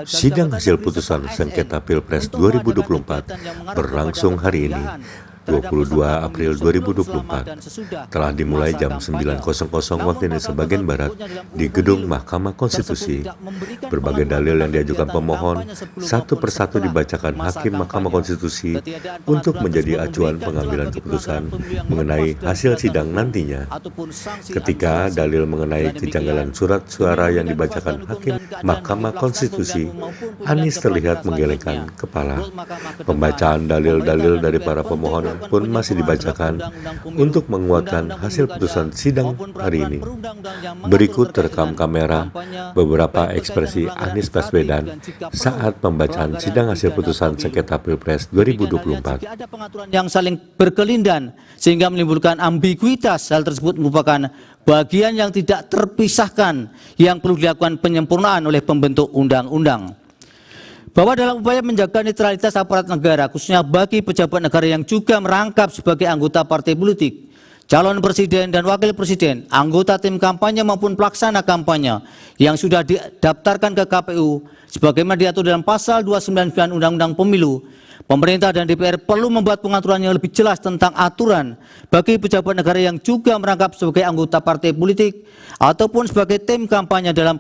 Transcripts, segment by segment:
Sidang hasil putusan sengketa Pilpres 2024 berlangsung hari ini, 22 April 2024, telah dimulai jam 9.00 waktu Indonesia bagian Barat di Gedung Mahkamah Konstitusi. Berbagai dalil yang diajukan pemohon satu persatu dibacakan Hakim Mahkamah Konstitusi untuk menjadi acuan pengambilan keputusan mengenai hasil sidang nantinya. Ketika dalil mengenai kejanggalan surat suara yang dibacakan Hakim Mahkamah Konstitusi, Anies terlihat menggelengkan kepala. Pembacaan dalil-dalil dari para pemohon pun masih dibacakan untuk menguatkan hasil putusan sidang hari ini. Berikut terekam kamera beberapa ekspresi Anies Baswedan saat pembacaan sidang hasil putusan sengketa Pilpres 2024. Ada pengaturan yang saling berkelindan sehingga menimbulkan ambiguitas. Hal tersebut merupakan bagian yang tidak terpisahkan yang perlu dilakukan penyempurnaan oleh pembentuk undang-undang. Bahwa dalam upaya menjaga netralitas aparat negara, khususnya bagi pejabat negara yang juga merangkap sebagai anggota partai politik, calon presiden dan wakil presiden, anggota tim kampanye maupun pelaksana kampanye yang sudah didaftarkan ke KPU sebagaimana diatur dalam pasal 299 Undang-Undang Pemilu, pemerintah dan DPR perlu membuat pengaturan yang lebih jelas tentang aturan bagi pejabat negara yang juga merangkap sebagai anggota partai politik ataupun sebagai tim kampanye dalam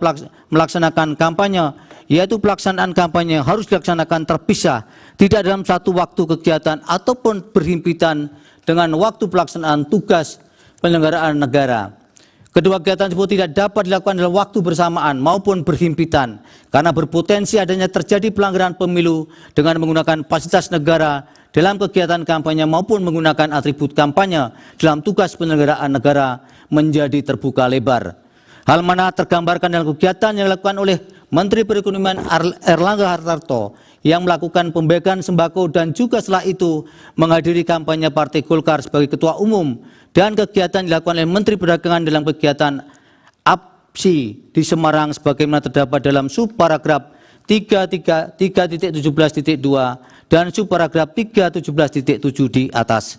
melaksanakan kampanye, yaitu pelaksanaan kampanye harus dilaksanakan terpisah, tidak dalam satu waktu kegiatan ataupun berhimpitan dengan waktu pelaksanaan tugas penyelenggaraan negara. Kedua kegiatan tersebut tidak dapat dilakukan dalam waktu bersamaan maupun berhimpitan karena berpotensi adanya terjadi pelanggaran pemilu dengan menggunakan fasilitas negara dalam kegiatan kampanye maupun menggunakan atribut kampanye dalam tugas penyelenggaraan negara menjadi terbuka lebar. Hal mana tergambarkan dalam kegiatan yang dilakukan oleh Menteri Perekonomian Erlangga Hartarto yang melakukan pembagian sembako dan juga setelah itu menghadiri kampanye Partai Golkar sebagai Ketua Umum, dan kegiatan dilakukan oleh Menteri Perdagangan dalam kegiatan APSI di Semarang sebagaimana terdapat dalam subparagraf 3.17.2 dan subparagraf 3.17.7 di atas.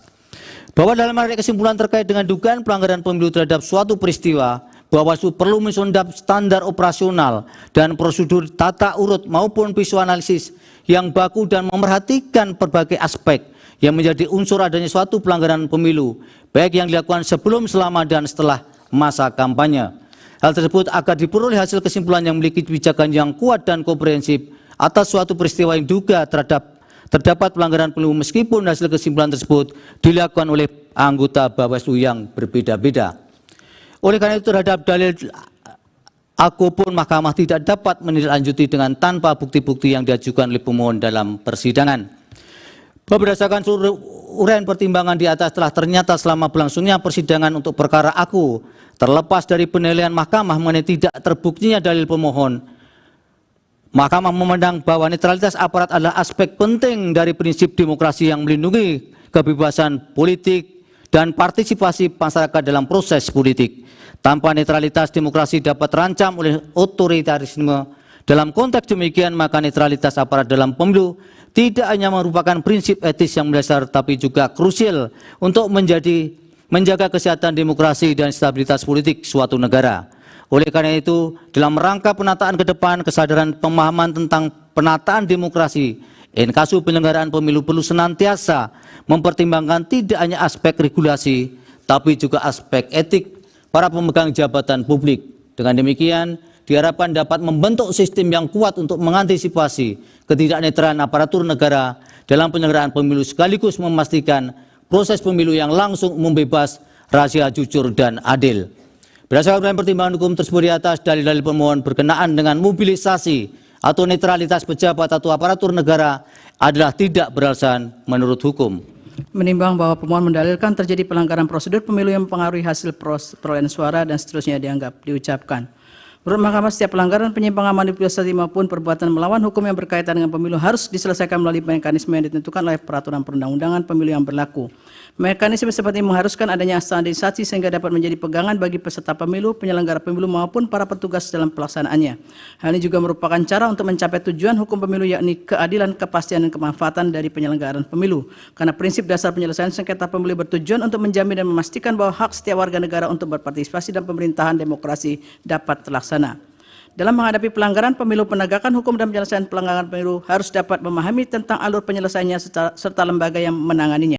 Bahwa dalam menarik kesimpulan terkait dengan dugaan pelanggaran pemilu terhadap suatu peristiwa, Bawaslu perlu mensundap standar operasional dan prosedur tata urut maupun visuanalisis yang baku dan memerhatikan berbagai aspek yang menjadi unsur adanya suatu pelanggaran pemilu, baik yang dilakukan sebelum, selama, dan setelah masa kampanye. Hal tersebut agar diperoleh hasil kesimpulan yang memiliki kebijakan yang kuat dan komprehensif atas suatu peristiwa yang diduga terdapat pelanggaran pemilu meskipun hasil kesimpulan tersebut dilakukan oleh anggota Bawaslu yang berbeda-beda. Oleh karena itu terhadap dalil aku pun Mahkamah tidak dapat menindaklanjuti dengan tanpa bukti-bukti yang diajukan oleh pemohon dalam persidangan. Berdasarkan seluruh uraian pertimbangan di atas telah ternyata selama berlangsungnya persidangan untuk perkara aku, terlepas dari penilaian Mahkamah mengenai tidak terbuktinya dalil pemohon, Mahkamah memandang bahwa netralitas aparat adalah aspek penting dari prinsip demokrasi yang melindungi kebebasan politik dan partisipasi masyarakat dalam proses politik. Tanpa netralitas, demokrasi dapat terancam oleh otoritarisme. Dalam konteks demikian, maka netralitas aparat dalam pemilu tidak hanya merupakan prinsip etis yang mendasar, tapi juga krusial untuk menjaga kesehatan demokrasi dan stabilitas politik suatu negara. Oleh karena itu, dalam rangka penataan ke depan, kesadaran pemahaman tentang penataan demokrasi, inkasu penyelenggaraan pemilu perlu senantiasa mempertimbangkan tidak hanya aspek regulasi, tapi juga aspek etik para pemegang jabatan publik. Dengan demikian, diharapkan dapat membentuk sistem yang kuat untuk mengantisipasi ketidaknetralan aparatur negara dalam penyelenggaraan pemilu sekaligus memastikan proses pemilu yang langsung, umum, bebas, rahasia, jujur, dan adil. Berdasarkan pertimbangan hukum tersebut di atas, dalil-dalil pemohon berkenaan dengan mobilisasi atau netralitas pejabat atau aparatur negara adalah tidak beralasan menurut hukum. Menimbang bahwa pemohon mendalilkan terjadi pelanggaran prosedur pemilu yang mempengaruhi hasil perolehan suara dan seterusnya diucapkan. Menurut Mahkamah, setiap pelanggaran, penyimpangan, manipulasi maupun perbuatan melawan hukum yang berkaitan dengan pemilu harus diselesaikan melalui mekanisme yang ditentukan oleh peraturan perundang-undangan pemilu yang berlaku. Mekanisme seperti ini mengharuskan adanya standarisasi sehingga dapat menjadi pegangan bagi peserta pemilu, penyelenggara pemilu maupun para petugas dalam pelaksanaannya. Hal ini juga merupakan cara untuk mencapai tujuan hukum pemilu, yakni keadilan, kepastian, dan kemanfaatan dari penyelenggaraan pemilu. Karena prinsip dasar penyelesaian sengketa pemilu bertujuan untuk menjamin dan memastikan bahwa hak setiap warga negara untuk berpartisipasi dalam pemerintahan demokrasi dapat terlaksana. dalam menghadapi pelanggaran pemilu, penegakan hukum dan penyelesaian pelanggaran pemilu harus dapat memahami tentang alur penyelesaiannya serta lembaga yang menanganinya.